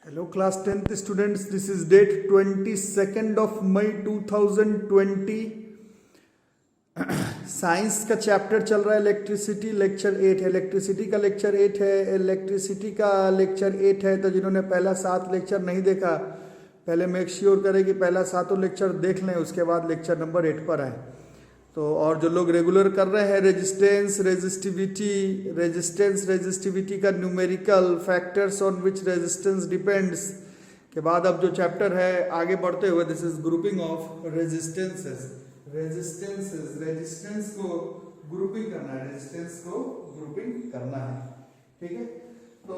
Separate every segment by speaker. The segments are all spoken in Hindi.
Speaker 1: Hello class 10th students, this is date 22nd of May 2020। Science का चैप्टर चल रहा है इलेक्ट्रिसिटी, लेक्चर 8 है। इलेक्ट्रिसिटी का लेक्चर 8 है, इलेक्ट्रिसिटी का लेक्चर 8 है। तो जिन्होंने पहला 7 लेक्चर नहीं देखा, पहले मेक श्योर करें कि पहला 7 लेक्चर देख लें, उसके बाद लेक्चर नंबर 8 पर आए। तो और जो लोग रेगुलर कर रहे हैं रेजिस्टेंस रेजिस्टिविटी का numerical factors on which resistance depends के बाद अब जो चैप्टर है आगे बढ़ते हुए, this is grouping of resistances resistance को ग्रुपिंग करना है, रेजिस्टेंस को ग्रुपिंग करना है। ठीक है, तो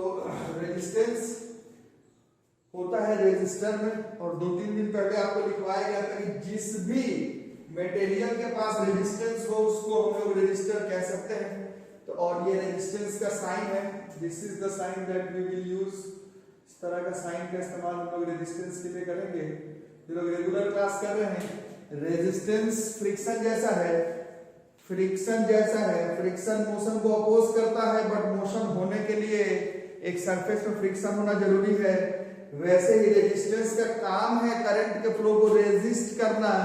Speaker 1: रेजिस्टेंस होता है रेजिस्टर में, और 2-3 दिन पहले आपको लिखवाया गया था कि जिस भी मटेरियल के पास रेजिस्टेंस हो उसको हम लोग रेजिस्टर कह सकते हैं। तो और ये रेजिस्टेंस का साइन है, this is the sign that we will use. इस तरह का साइन का इस्तेमाल हम लोग रेजिस्टेंस के लिए करेंगे। जो लोग रेगुलर क्लास कर रहे हैं, रेजिस्टेंस फ्रिक्शन जैसा है, फ्रिक्शन मोशन को अपोज करता है, बट मोशन होने के लिए एक सरफेस में फ्रिक्शन होना जरूरी है। वैसे ही रेजिस्टेंस का काम है करंट के फ्लो को रेजिस्ट करना,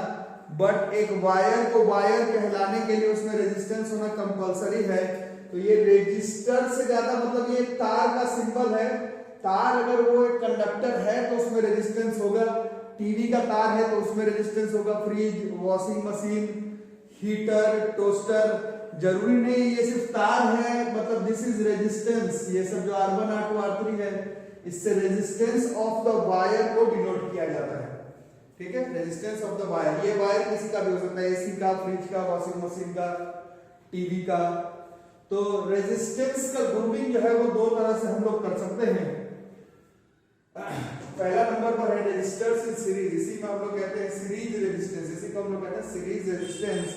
Speaker 1: बट एक वायर को वायर कहलाने के लिए उसमें रेजिस्टेंस होना कंपलसरी है। तो ये रेजिस्टर से ज्यादा मतलब ये तार का सिंबल है। तार अगर वो एक कंडक्टर है तो उसमें रेजिस्टेंस होगा, टीवी का तार है तो उसमें रेजिस्टेंस होगा, fridge, washing machine, heater, toaster, जरूरी नहीं ये सिर्फ तार है मतलब दिस इज रेजिस्टेंस। ये सब जो R1 R2 R3 है, इससे रेजिस्टेंस ऑफ द वायर को डिनोट किया जाता है। ठीक है, रेजिस्टेंस ऑफ द वायर। ये वायर किसी का भी हो सकता है, एसी का, फ्रिज का, वॉशिंग मशीन का, टीवी का। तो रेजिस्टेंस का ग्रुपिंग जो है वो 2 तरह से हम लोग कर सकते हैं। पहला नंबर पर है रेजिस्टर्स इन सीरीज, इसी में हम लोग कहते हैं सीरीज रेजिस्टेंस, इसी को हम लोग कहते हैं सीरीज रेजिस्टेंस।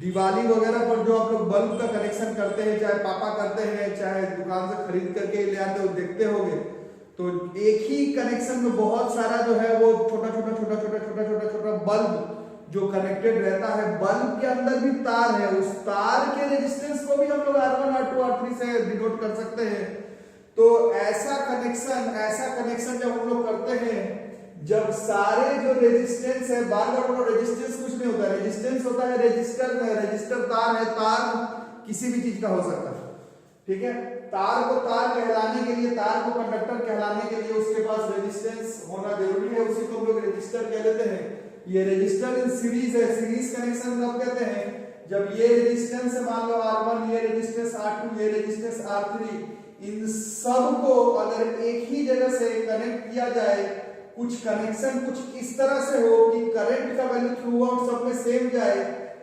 Speaker 1: दिवाली वगैरह पर जो आप लोग बल्ब का कनेक्शन करते हैं, चाहे पापा करते हैं चाहे दुकान से खरीद करके ले आते हो, देखते होंगे तो एक ही कनेक्शन में बहुत सारा जो है वो छोटा छोटा बल्ब जो कनेक्टेड रहता है, बल्ब के अंदर भी तार है, उस तार के रेजिस्टेंस को भी हम लोग R1 R2 R3 से डिनोट कर सकते हैं। तो ऐसा कनेक्शन जब हम लोग करते हैं, जब सारे जो रेजिस्टेंस है, बार बार बोलो रेजिस्टेंस कुछ नहीं होता है, रेजिस्टेंस होता है रजिस्टर में, रजिस्टर तार है, तार किसी भी चीज का हो सकता है। ठीक है, तार को तार कहलाने के लिए, तार को कंडक्टर कहलाने के लिए उसके पास रेजिस्टेंस होना जरूरी है, उसी को हम लोग रजिस्टर कह लेते हैं। ये रजिस्टर इन सीरीज है, सीरीज कनेक्शन कब कहते हैं, जब ये रेजिस्टेंस है मान लो R1, ये रेजिस्टेंस R2, ये रेजिस्टेंस R3, इन सब को अगर एक ही जगह से कनेक्ट किया जाए, कुछ कनेक्शन कुछ इस तरह से हो कि करंट का वैल्यू थ्रू आउट सब में सेम जाए,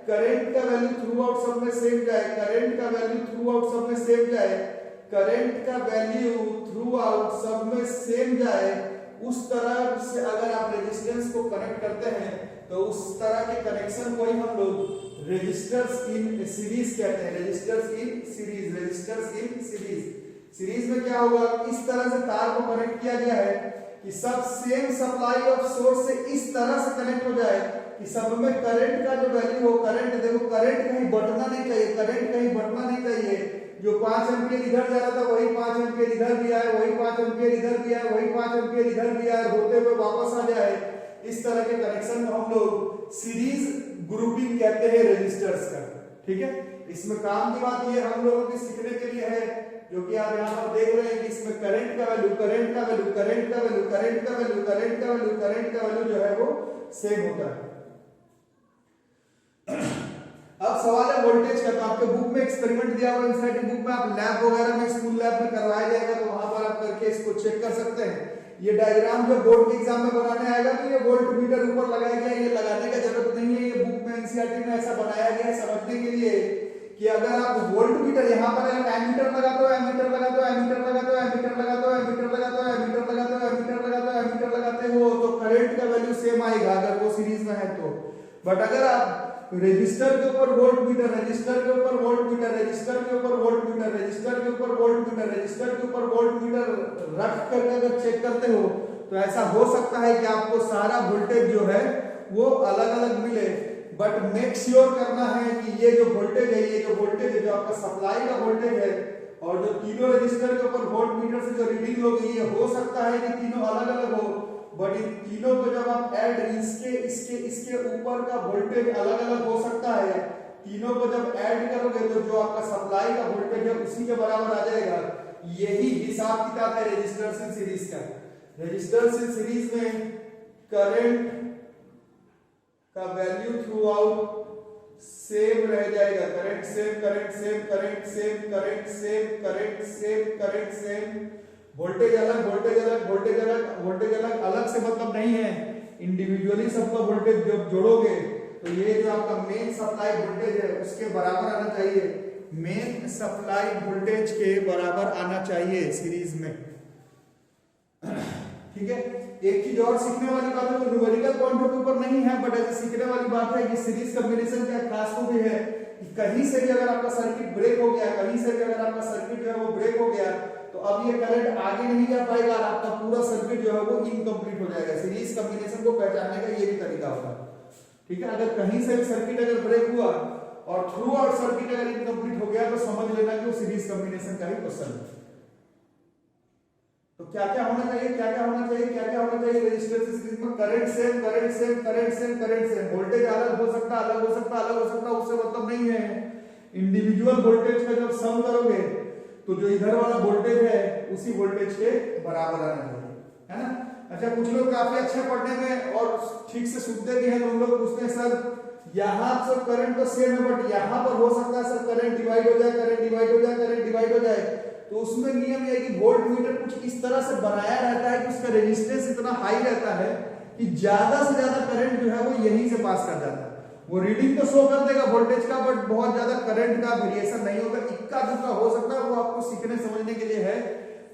Speaker 1: करंट का वैल्यू थ्रू आउट सब में सेम जाए, करंट का वैल्यू थ्रू आउट सब में सेम जाए, करंट का वैल्यू थ्रू आउट सब में सेम जाए, उस तरह से अगर आप रेजिस्टेंस को कनेक्ट करते हैं तो उस तरह के कनेक्शन को ही हम लोग रेजिस्टर्स इन सीरीज कहते हैं। Resistors in series. सीरीज में क्या होगा, इस तरह से तार को कनेक्ट किया गया है कि सब सेम सप्लाई ऑफ सोर्स से इस तरह से कनेक्ट हो जाए कि सब में करंट का जो वैल्यू हो, करंट देखो करंट कहीं बढ़ना नहीं चाहिए, जो 5 एम्पीयर इधर जा रहा था वही 5 एम्पीयर इधर भी आए, वही 5 एम्पीयर इधर भी आए, वही 5 एम्पीयर इधर भी आए, होते हुए वापस आ जाए। इस तरह के कनेक्शन में हम लोग सीरीज ग्रुपिंग कहते हैं रेजिस्टर्स का। ठीक है, इसमें काम की बात ये हम लोगों के सीखने के लिए है, जो कि आप यहाँ पर देख रहे हैं कि इसमें करंट का वैल्यू जो है वो सेम होता है। अब सवाल है वोल्टेज का। तो आपके बुक में एक्सपेरिमेंट दिया हुआ एनसीईआरटी बुक में, आप लैब वगैरह में, स्कूल लैब में करवाया जाएगा तो वहां पर आप करके इसको चेक कर सकते हैं। ये डायग्राम जब बोर्ड के एग्जाम में बनाने आएगा तो ये वोल्ट मीटर ऊपर लगाया गया, ये लगाने का जरूरत नहीं है, ये बुक में एनसीईआरटी में ऐसा बनाया गया है समझने के लिए कि अगर आप वोल्ट मीटर यहाँ पर एमीटर लगाते हो तो करंट का वैल्यू सेम आएगा अगर वो सीरीज में है तो। बट अगर आप रेजिस्टर के ऊपर वोल्ट मीटर, रजिस्टर के ऊपर वोल्ट मीटर रख कर अगर चेक करते हो तो ऐसा हो सकता है कि आपको सारा वोल्टेज जो है वो अलग अलग मिले। बट मेक श्योर करना है कि ये जो वोल्टेज है, जो आपका सप्लाई का वोल्टेज है और जो तीनों रजिस्टर के ऊपर वोल्ट मीटर से जो रीडिंग लोगे, ये हो सकता है कि तीनों अलग अलग हो, बट इन तीनों को जब आप ऐड, इसके इसके इसके ऊपर का वोल्टेज अलग अलग हो सकता है। तीनों को जब ऐड करोगे तो जो आपका सप्लाई का वोल्टेज है उसी के बराबर आ जाएगा। यही हिसाब किताब है रेजिस्टर्स इन सीरीज का। रेजिस्टर्स इन सीरीज में करंट का वैल्यू थ्रू आउट सेम रह जाएगा। Current same, current same, current same, current same, current same, current same. Voltage अलग, वोल्टेज अलग, वोल्टेज अलग, वोल्टेज अलग। अलग से मतलब नहीं है, इंडिविजुअली सबका वोल्टेज जब जोड़ोगे तो ये जो आपका मेन सप्लाई वोल्टेज है उसके बराबर आना चाहिए। मेन सप्लाई वोल्टेज के बराबर आना चाहिए सीरीज में। ठीक है। एक चीज और सीखने वाली बात है, वो न्यूमेरिकल पॉइंट ऑफ व्यू पर नहीं है, बट ऐसे सीखने वाली बात है कि सीरीज कॉम्बिनेशन का खास तो भी है कि कहीं से भी अगर आपका सर्किट ब्रेक हो गया, कहीं से भी अगर आपका सर्किट जो है वो ब्रेक हो गया, तो अब ये करंट आगे नहीं जा पाएगा और आपका पूरा सर्किट जो है वो इनकम्प्लीट हो जाएगा। सीरीज कॉम्बिनेशन को पहचानने का ये भी तरीका होता है। ठीक है। अगर कहीं से भी सर्किट अगर ब्रेक हुआ और थ्रू आउट सर्किट अगर इनकम्प्लीट हो गया तो समझ लेना कि वो सीरीज कॉम्बिनेशन का ही क्वेश्चन है। तो क्या क्या होना चाहिए, क्या क्या होना चाहिए, क्या क्या होना चाहिए रेजिस्टर सीरीज में? Current same, current same, current same, current same. Voltage अलग हो सकता, अलग हो सकता, अलग हो सकता, उससे मतलब नहीं है। इंडिविजुअल वोल्टेज का जब सम करोगे तो जो इधर वाला वोल्टेज है उसी वोल्टेज के बराबर आना चाहिए, है ना। अच्छा, कुछ लोग काफी अच्छे पढ़ने में और ठीक से सुनते भी हैं, तो उन लोग पूछते हैं सर यहाँ सब करंट तो सेम है बट यहाँ पर हो सकता है सर करंट डिवाइड हो जाए, करंट डिवाइड हो जाए, करंट डिवाइड हो जाए। तो उसमें नियम यह है कि वोल्ट मीटर कुछ इस तरह से बनाया रहता है कि उसका रेजिस्टेंस इतना हाई रहता है कि ज्यादा से ज्यादा करंट जो है वो यहीं से पास कर जाता है। वो रीडिंग तो शो कर देगा वोल्टेज का, बट बहुत ज्यादा करंट का वेरिएशन नहीं होगा। इक्का दुक्का हो सकता है, वो आपको सीखने समझने के लिए है।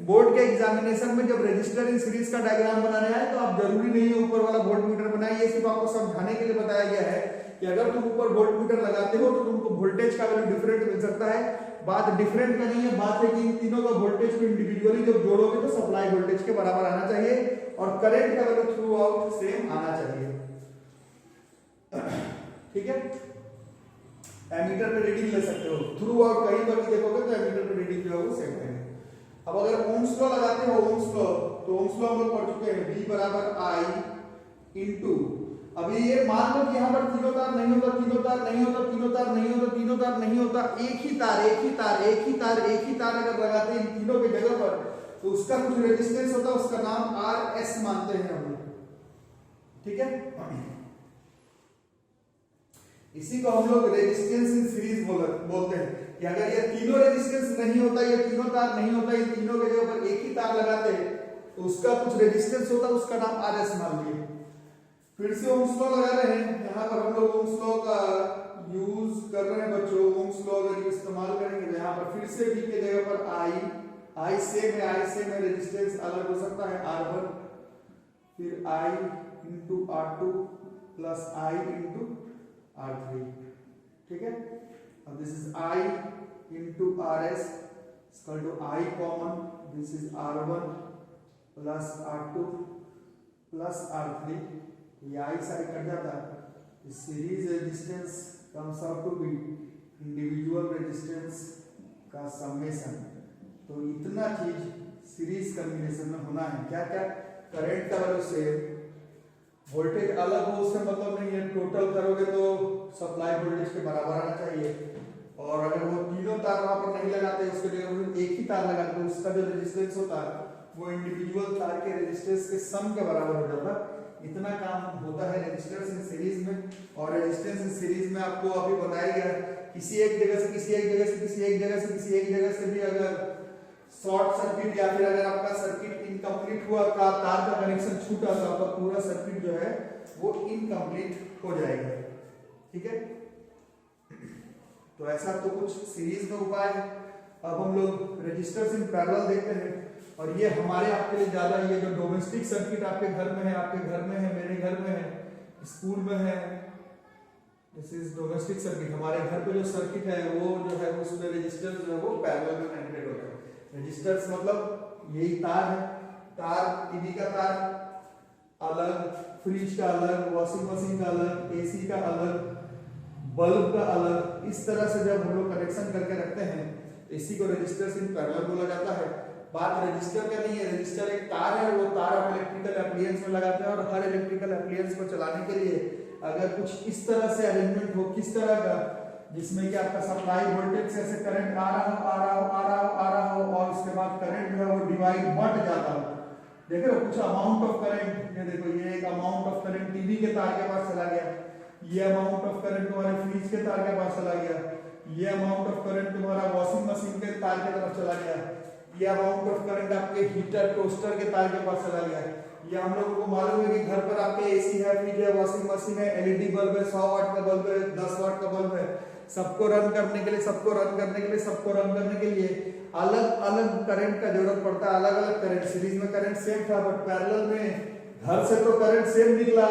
Speaker 1: बोर्ड के एग्जामिनेशन में जब रजिस्टर इन सीरीज का डायग्राम बनाने आए तो आप जरूरी नहीं है ऊपर वाला वोल्ट मीटर बनाइए। ये सिर्फ आपको समझाने के लिए बताया गया है कि अगर तुम ऊपर वोल्ट मीटर लगाते हो तो तुमको वोल्टेज का वैल्यू डिफरेंट मिल सकता है। बात डिफरेंट का नहीं है, बात है कि इन तीनों का वोल्टेज को इंडिविजुअली जब जोड़ोगे तो सप्लाई वोल्टेज के बराबर आना चाहिए और करंट का वैल्यू थ्रू आउट सेम आना चाहिए। ठीक है। एमीटर पे रीडिंग ले सकते हो, थ्रू आउट कहीं पर भी देखोगे तो एमीटर पे रीडिंग जो है वो सेम है। अब अगर ओम्स लॉ लगाते हो, ओम्स लॉ, तो ओम्स लॉ हम लोग पढ़ चुके हैं, V बराबर I इनटू, अभी ये मान लो कि यहाँ पर तीनों तार नहीं होता, तीनों तार नहीं होता, तीनों तार नहीं होता, तीनों तार नहीं होता, एक ही तार, एक ही तार, एक ही तार, एक ही तार अगर लगाते हैं इन तीनों के जगह पर तो उसका कुछ रेजिस्टेंस होता है, उसका नाम RS मानते हैं हम लोग। ठीक है। इसी को हम लोग रेजिस्टेंस इन सीरीज बोलते हैं कि अगर ये तीनों रेजिस्टेंस नहीं होता, ये तीनों तार नहीं होता, ये तीनों के जगह पर एक ही तार लगाते हैं तो उसका कुछ रेजिस्टेंस होता है, उसका नाम RS मान लिए। फिर से ओम्स लॉ लगा रहे हैं, यहाँ पर हम लोग ओम्स लॉ का यूज कर रहे हैं बच्चों। ओम्स लॉ अगर इस्तेमाल करेंगे तो यहाँ पर फिर से V के जगह पर I सेम है, I सेम है, रेजिस्टेंस अलग हो सकता है R1, फिर I into R2 plus I into R3। ठीक है। अब दिस इज I इंटू RS equal to I common, this is R1 plus R2 plus R3, ये I साइड कट जाता है। Series resistance comes out to be individual resistance का समेशन। तो इतना चीज सीरीज कॉम्बिनेशन में होना है। क्या क्या? करंट का वैल्यू सेम, वोल्टेज अलग हो उससे मतलब नहीं है, टोटल करोगे तो सप्लाई वोल्टेज के बराबर आना चाहिए। और अगर वो तीनों तार वहां पर नहीं लगाते, उसके जगह एक ही तार लगाते तो उसका जो रेजिस्टेंस होता है वो इंडिविजुअल तार के रेजिस्टेंस के सम के बराबर हो जाता। इतना काम होता है रेजिस्टेंस इन सीरीज में। और रेजिस्टेंस इन सीरीज में आपको अभी बताया गया, किसी एक जगह से किसी एक जगह से किसी एक जगह से किसी एक जगह से भी अगर शॉर्ट सर्किट या फिर अगर आपका सर्किट इनकम्प्लीट हुआ, का तार का कनेक्शन छूटा तो आपका पूरा सर्किट जो है वो इनकम्प्लीट हो जाएगा। ठीक है। तो ऐसा तो कुछ सीरीज में उपाय है। अब हम लोग रेजिस्टर्स इन पैरेलल देखते हैं, और ये हमारे आपके लिए ज्यादा, ये जो डोमेस्टिक सर्किट आपके घर में है, आपके घर में है, मेरे घर में है, स्कूल में है, दिस इज डोमेस्टिक सर्किट। हमारे घर पे जो सर्किट है वो जो है उसमें रेजिस्टर्स जो है वो पैरेलल में कनेक्टेड होते हैं। रेजिस्टर्स मतलब यही तार है, तार, टीवी का तार अलग, फ्रिज का अलग, वॉशिंग मशीन का अलग, एसी का अलग, बल्ब का अलग। इस तरह से जब हम लोग कनेक्शन करके रखते हैं इसी को रेजिस्टर्स इन पैरेलल बोला जाता है। बात रजिस्टर का नहीं है, रजिस्टर एक तार है, वो तार आप इलेक्ट्रिकल एप्लायंस में लगाते हैं और हर इलेक्ट्रिकल एप्लायंस को चलाने के लिए अगर कुछ इस तरह से अरेंजमेंट हो, किस तरह का, जिसमें कि आपका सप्लाई वोल्टेज से ऐसे करंट आ रहा हो और उसके बाद करंट जो है वो डिवाइड बढ़ जाता हो। देखो कुछ अमाउंट ऑफ करंट, ये देखो ये एक अमाउंट ऑफ करंट टीवी के तार के पास चला गया, ये अमाउंट ऑफ करंट तुम्हारे फ्रिज के तार के पास चला गया, ये अमाउंट ऑफ करंट तुम्हारा वॉशिंग मशीन के तार के तरफ चला गया, ये अमाउंट ऑफ करंट आपके हीटर टोस्टर के तार के पास चला गया। ये हम लोगों को मालूम है कि घर पर आपके एसी है, फ्रिज है, वॉशिंग मशीन है, एलईडी बल्ब है, 100 वाट का बल्ब है, 10 वाट का बल्ब है, सबको रन करने के लिए अलग अलग करंट का जरूरत पड़ता है, अलग अलग करंट। सीरीज में करंट सेम था बट पैरेलल में घर से तो करंट सेम निकला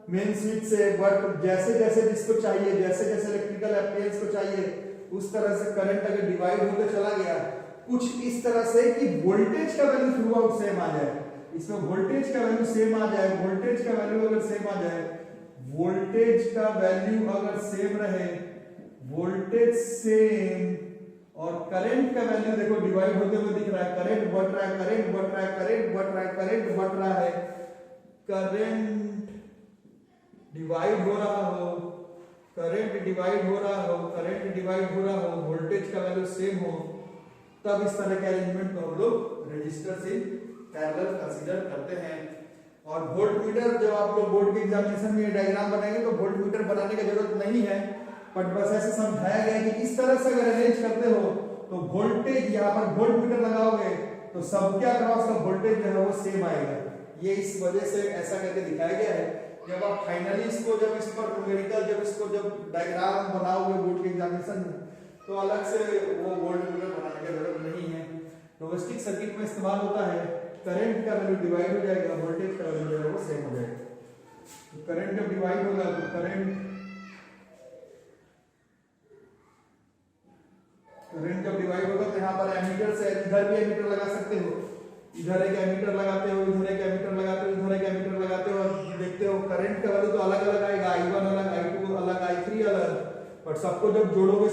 Speaker 1: मेन स्विच से, बट जैसे जैसे जिसको चाहिए, जैसे जैसे इलेक्ट्रिकल एप्लायंस को चाहिए उस तरह से करंट अगर डिवाइड होकर चला गया कुछ इस तरह से कि वोल्टेज का वैल्यू थ्रू आउट सेम आ जाए। इसमें वोल्टेज का वैल्यू सेम आ जाए, वोल्टेज का वैल्यू अगर सेम आ जाए, वोल्टेज का वैल्यू अगर सेम रहे, वोल्टेज सेम और करंट का वैल्यू देखो डिवाइड होते हुए दिख रहा है, करंट बढ़ रहा है, करंट बढ़ रहा है, करंट बढ़ रहा है, करंट बढ़ रहा है, करंट डिवाइड हो रहा हो, करंट डिवाइड हो रहा हो, करंट डिवाइड हो रहा हो, वोल्टेज का वैल्यू सेम हो, तब इस तरह के अरेंजमेंट को हम लोग रजिस्टर से पैरेलल कंसीडर करते हैं। और वोल्ट मीटर जब आप लोग बोर्ड के एग्जामिनेशन में डायग्राम बनाएंगे तो वोल्ट मीटर बनाने की जरूरत नहीं है, बट बस ऐसे समझाया गया कि इस तरह से अगर अरेंज करते हो तो वोल्टेज यहाँ पर वोल्ट मीटर लगाओगे तो सबके अक्रॉस का वोल्टेज जो है वो सेम आएगा। ये इस वजह से ऐसा करके दिखाया गया है। जब आप फाइनली इसको जब इस पर न्यूमेरिकल जब डायग्राम बनाओगे बोर्ड के एग्जामिनेशन में तो अलग से वो वोल्ट मीटर बनाने की जरूरत नहीं है। डोमेस्टिक सर्किट में इस्तेमाल होता है, करंट का वैल्यू डिवाइड हो जाएगा, वोल्टेज का वैल्यू जो है वो सेम हो जाएगा। तो करंट जब डिवाइड होगा तो करंट जब डिवाइड होगा तो यहाँ पर एमीटर से इधर भी एमीटर लगा सकते हो, इधर एक एमीटर लगाते हो, इधर एक एमीटर लगाते हो, इधर एक एमीटर लगाते हो और देखते हो करंट का वैल्यू तो अलग अलग आएगा, I1 अलग, I2 अलग, I3 अलग, पर सबको जब जोड़ोगे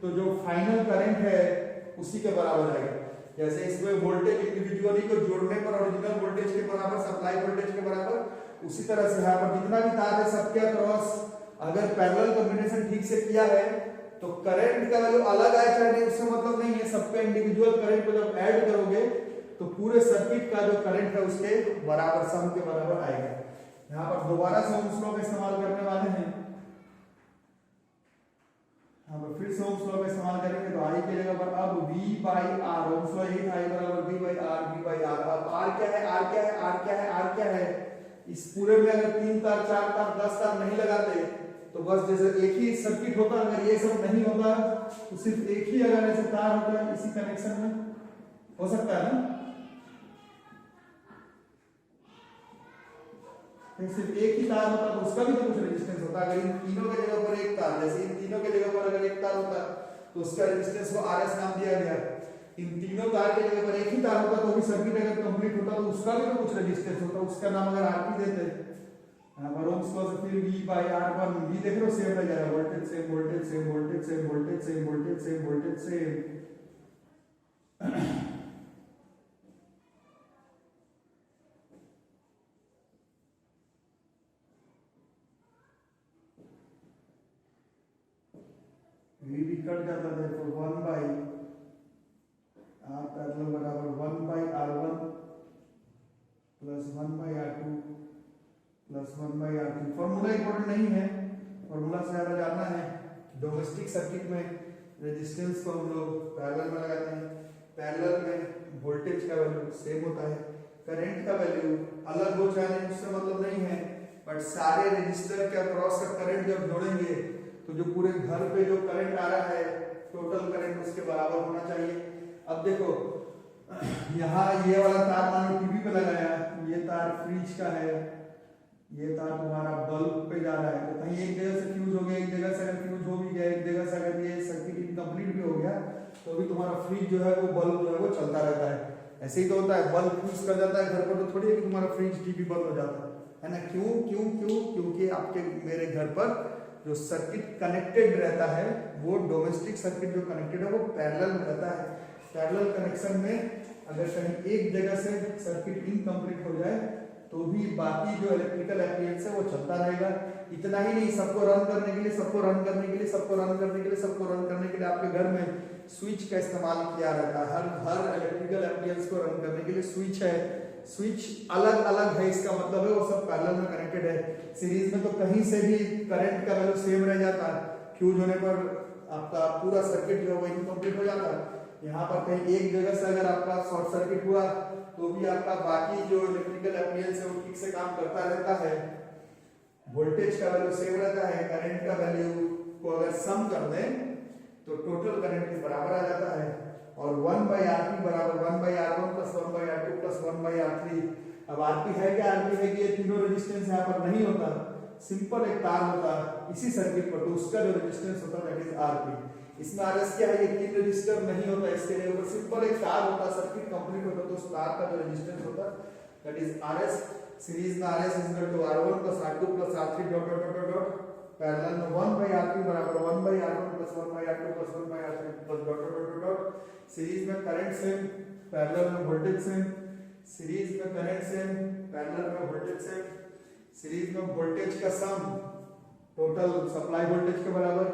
Speaker 1: तो जो फाइनल करंट है उसी के बराबर आएगा। जैसे इसमें वोल्टेज इंडिविजुअली को जोड़ने पर ओरिजिनल वोल्टेज के बराबर, सप्लाई वोल्टेज के बराबर, उसी तरह से यहाँ पर जितना भी तार है सबके अक्रॉस अगर पैरेलल कॉम्बिनेशन ठीक से किया है तो करंट का वैल्यू अलग आए चाहे नहीं उससे मतलब नहीं है, सबके इंडिविजुअल करंट को जब ऐड करोगे तो पूरे सर्किट का जो करंट है उसके बराबर, सम के बराबर आएगा। यहाँ पर दोबारा से ओम्स लॉ का इस्तेमाल करने वाले हैं, यहाँ पर फिर से ओम्स लॉ का इस्तेमाल करेंगे तो I की जगह पर अब V/R, ओम्स लॉ यही था, I बराबर V/R। अब R क्या है, इस पूरे में अगर 3 तार 4 तार 10 तार नहीं लगाते तो बस जैसे एक ही सर्किट होता, अगर ये सब नहीं होता तो सिर्फ एक ही अगर ऐसे तार होता है इसी कनेक्शन में हो सकता है ना, सिर्फ एक ही तार होता तो उसका भी तो कुछ रेजिस्टेंस होता। अगर इन तीनों के जगह पर एक तार, जैसे इन तीनों के जगह पर अगर एक तार होता तो उसका रेजिस्टेंस को RS नाम दिया गया। इन तीनों तार के जगह पर एक ही तार होता तो भी सर्किट अगर कंप्लीट होता तो उसका भी तो कुछ रेजिस्टेंस होता, उसका नाम अगर RP देते। ओम्स लॉ से फिर V/R1, V देख रहे हो सेम रह जाएगा, voltage same, voltage same, voltage same, voltage same, voltage same, voltage same. V भी कट जाता है तो 1/R पैरेलल बराबर 1/R1 plus 1/R2 plus 1/R3। Formula important नहीं है, फॉर्मूला से ज्यादा जानना है। डोमेस्टिक सर्किट में रेजिस्टेंस को हम लोग पैरेलल में लगाते हैं, पैरेलल में वोल्टेज का वैल्यू सेम होता है, करंट का वैल्यू अलग हो चाहे उससे मतलब नहीं है, बट सारे रजिस्टर के अक्रॉस का करंट जब जोड़ेंगे तो जो पूरे घर पे जो करंट आ रहा है टोटल करंट उसके बराबर होना चाहिए। अब देखो यहाँ ये वाला तार मान लो टीवी पे लगाया, ये तार फ्रिज का है, ये तार तुम्हारा बल्ब पे जा रहा है, तो कहीं एक जगह से फ्यूज हो गया, एक जगह से अगर फ्यूज हो भी गया, एक जगह से अगर ये सर्किट इनकम्प्लीट भी हो गया तो भी तुम्हारा फ्रिज जो है वो बल्ब जो है वो चलता रहता है। ऐसे ही तो होता है, बल्ब फ्यूज कर जाता है घर पर तो थोड़ी है कि तुम्हारा फ्रिज टीवी बंद हो जाता है ना। क्यों? क्योंकि आपके मेरे घर पर जो सर्किट कनेक्टेड रहता है वो डोमेस्टिक सर्किट जो कनेक्टेड है वो पैरेलल में रहता है। पैरेलल कनेक्शन में अगर कहीं एक जगह से सर्किट इनकम्प्लीट हो जाए तो भी बाकी जो इलेक्ट्रिकल एप्लायंस है वो चलता रहेगा। इतना ही नहीं, सबको रन करने के लिए आपके घर में स्विच का इस्तेमाल किया रहता है। हर इलेक्ट्रिकल एप्लायंस को रन करने के लिए स्विच है। स्विच अलग अलग है, इसका मतलब है वो सब पैरेलल में कनेक्टेड है। सीरीज में तो कहीं से भी करंट का वैल्यू सेम रह जाता है, फ्यूज होने पर आपका पूरा सर्किट जो है वो इनकम्प्लीट हो जाता है। यहाँ पर कहीं एक जगह से अगर आपका शॉर्ट सर्किट हुआ तो भी आपका बाकी जो इलेक्ट्रिकल एप्लायंस है वो ठीक से काम करता रहता है। वोल्टेज का वैल्यू सेम रहता है। करंट का वैल्यू को अगर सम कर दें तो टोटल करंट के बराबर आ जाता है। और 1/Rp बराबर 1/R1 plus 1/R2 plus 1/R3। अब Rp है क्या? Rp है कि ये तीनों रेजिस्टेंस यहाँ पर नहीं होता, सिंपल एक तार होता इसी सर्किट पर, तो उसका जो रेजिस्टेंस होता है दैट इज Rp। इसमें RS क्या है? ये तीन रेजिस्टर नहीं होता, इसके लिए ऊपर सिंपल एक तार होता, सर्किट कंप्लीट होता तो उस तार का जो रेजिस्टेंस होता दैट इज RS। सीरीज में RS is equal to R1 plus R2 plus R3 dot dot dot dot. Parallel में 1/Rp बराबर 1/R1 plus 1/R2 plus 1/R3 plus dot dot dot dot. Series में करंट सेम, पैरेलल में वोल्टेज सेम। सीरीज में करंट सेम, पैरेलल में वोल्टेज सेम। सीरीज में वोल्टेज का सम टोटल सप्लाई वोल्टेज के बराबर,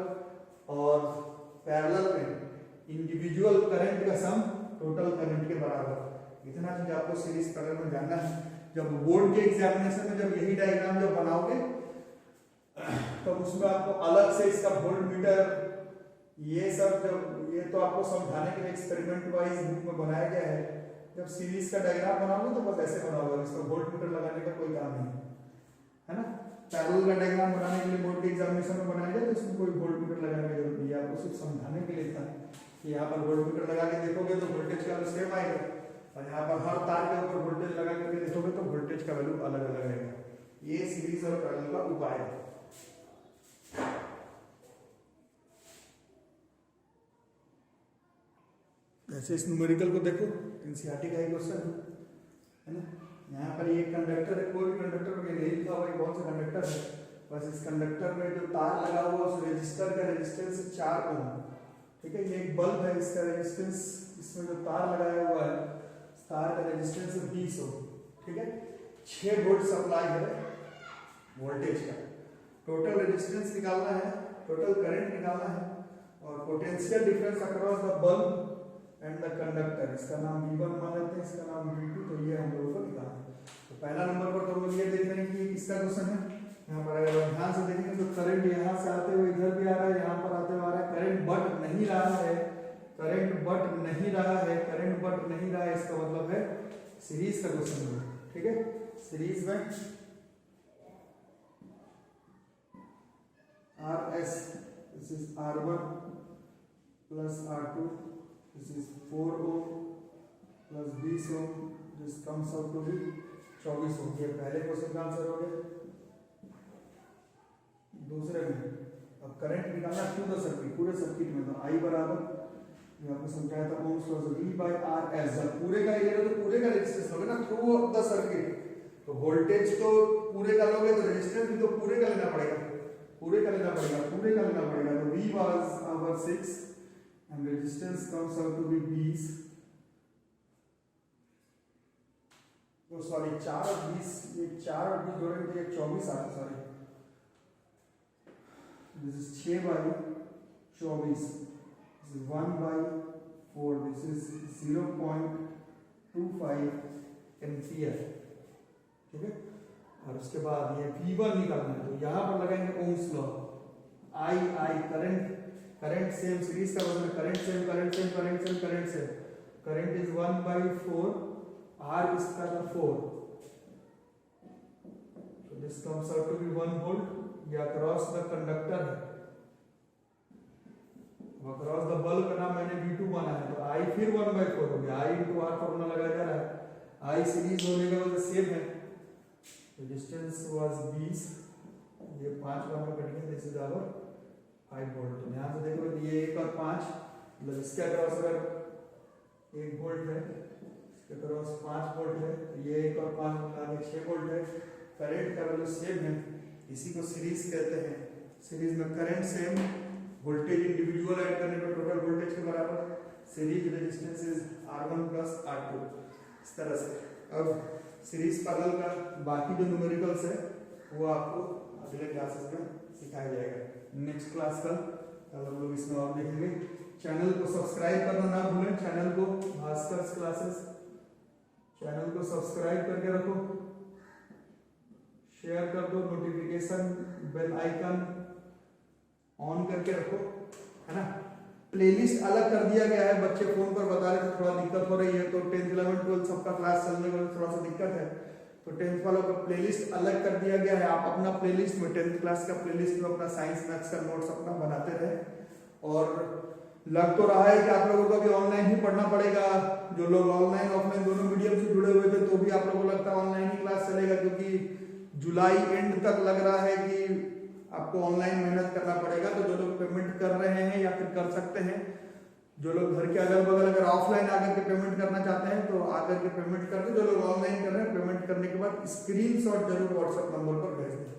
Speaker 1: और पैरेलल में इंडिविजुअल करंट का सम टोटल करंट के बराबर। इतना चीज आपको सीरीज पैरेलल में जानना है। जब बोर्ड के एग्जामिनेशन में जब यही डायग्राम जब बनाओगे तो उसमें आपको अलग से इसका वोल्ट मीटर ये सब, जब ये तो आपको समझाने के लिए एक्सपेरिमेंट वाइज बुक में बनाया गया है। जब सीरीज का डायग्राम बनाओगे तो बस ऐसे बनाओगे, इसका वोल्ट मीटर लगाने का कोई काम नहीं है ना। पैरेलल का डायग्राम बनाने के लिए बोर्ड के एग्जामिनेशन में बनाया जाए तो इसमें कोई वोल्ट मीटर लगाने की जरूरत नहीं है। आपको सिर्फ समझाने के लिए था कि यहाँ पर वोल्ट मीटर लगा के देखोगे तो वोल्टेज का वैल्यू सेम आएगा, और यहाँ पर हर तार के ऊपर वोल्टेज लगा करके देखोगे तो वोल्टेज का वैल्यू अलग अलग रहेगा। ये सीरीज और पैरेलल का उपाय है। ऐसे इस न्यूमेरिकल को देखो, एनसीईआरटी का ही क्वेश्चन है ना। यहाँ पर ये कंडक्टर है, कोई भी कंडक्टर में नहीं लिखा हुआ है कौन सा कंडक्टर है, बस इस कंडक्टर में जो तार लगा हुआ है उस रेजिस्टर का रेजिस्टेंस 4 ओम, ठीक है। ये एक बल्ब है, इसका रेजिस्टेंस, इसमें जो तार लगाया हुआ है तार का रेजिस्टेंस 20 ओम, ठीक है। 6 वोल्ट सप्लाई है वोल्टेज का। टोटल रेजिस्टेंस निकालना है, टोटल करंट निकालना है, और potential difference across the bulb and the conductor, इसका नाम V1 मान लेते हैं, इसका नाम V2, तो ये हम लोगों को निकालना है। तो पहला नंबर पर तो हम ये देख रहे हैं कि किसका क्वेश्चन है। यहाँ पर अगर ध्यान से देखेंगे तो करंट यहाँ से आते हुए इधर भी आ रहा है, यहाँ पर आते हुए आ रहा है, करंट बट नहीं रहा है, करंट बट नहीं रहा है, करंट बट नहीं रहा है, इसका मतलब है सीरीज का क्वेश्चन है, ठीक है। सीरीज में RS, this is R1 plus R2, this is 4 ohm plus 20 ohm, this comes out to be 24 ohm। ये पहले क्वेश्चन का आंसर हो गया। दूसरे में अब करंट निकालना थ्रू द सर्किट, पूरे सर्किट में, तो I बराबर जो आपको समझाया था ओम्स लॉ से V/RS। जब पूरे का ले लो तो पूरे का रेजिस्टेंस लोगे ना थ्रू द सर्किट, तो वोल्टेज तो पूरे का लोगे तो रेजिस्टेंस भी तो पूरे का लेना पड़ेगा, पूरे का लेना पड़ेगा, पूरे का लेना पड़ेगा। तो V was our 6 and resistance comes out to be 20, तो सॉरी 4 और 20, ये 4 और 20 जोड़ेंगे तो ये 24 आता, sorry this is 6/24, this is 1/4, this is 0.25 ampere, ठीक है। और उसके बाद ये V1 निकालना है, तो यहाँ पर लगाएंगे Ohm's law. I current same, series का मतलब current same, current same, current same, current same, current is 1/4, R इसका था 4, तो this comes out to be 1 volt. ये अक्रॉस द कंडक्टर है, अक्रॉस द बल्ब का नाम मैंने V2 माना है, तो I फिर 1/4 हो गया, I into R फॉर्मूला लगाया जा रहा है। I सीरीज होने का मतलब सेम है, रेजिस्टेंस वाज 20, ये 5 बार में कट गया, दिस इज आवर 5 वोल्ट। तो ध्यान से देखो तो ये 1 और 5, मतलब इसके अक्रॉस अगर 1 वोल्ट है, इसके अक्रॉस 5 वोल्ट है, तो ये 1 और 5 मिला के 6 वोल्ट है। करंट का वैल्यू सेम है, इसी को सीरीज कहते हैं। सीरीज में current same, voltage individual add करने पर टोटल वोल्टेज के बराबर, series resistance is R1 plus R2। इस तरह से अब सीरीज पैरेलल का बाकी जो न्यूमेरिकल्स है वो आपको अगले क्लासेस में सिखाया जाएगा। नेक्स्ट क्लास का हम लोग इसमें और देखेंगे। चैनल को सब्सक्राइब करना ना भूलें, चैनल को भास्कर क्लासेस चैनल को सब्सक्राइब करके रखो, शेयर कर दो, नोटिफिकेशन बेल आइकन ऑन करके रखो, है ना। प्लेलिस्ट अलग कर दिया गया है, बच्चे फोन पर बता रहे थे थोड़ा दिक्कत हो रही है, तो 10th 11th 12th सबका क्लास चलने में थोड़ा सा दिक्कत है, तो 10th वालों का प्लेलिस्ट अलग कर दिया गया है। आप अपना प्लेलिस्ट में 10th क्लास का प्लेलिस्ट में अपना साइंस मैथ्स का नोट्स अपना बनाते रहे। और लग तो रहा है कि आप लोगों को भी ऑनलाइन ही पढ़ना पड़ेगा, जो लोग ऑनलाइन ऑफलाइन दोनों मीडियम से जुड़े हुए थे तो भी आप लोगों को लगता है ऑनलाइन ही क्लास चलेगा, क्योंकि जुलाई एंड तक लग रहा है कि आपको ऑनलाइन मेहनत करना पड़ेगा। तो जो लोग पेमेंट कर रहे हैं या फिर कर सकते हैं, जो लोग घर के अगल बगल अगर ऑफलाइन आकर के पेमेंट करना चाहते हैं तो आकर के पेमेंट कर दे। जो लोग ऑनलाइन कर रहे हैं पेमेंट करने के बाद स्क्रीनशॉट जरूर व्हाट्सएप नंबर पर भेज दें।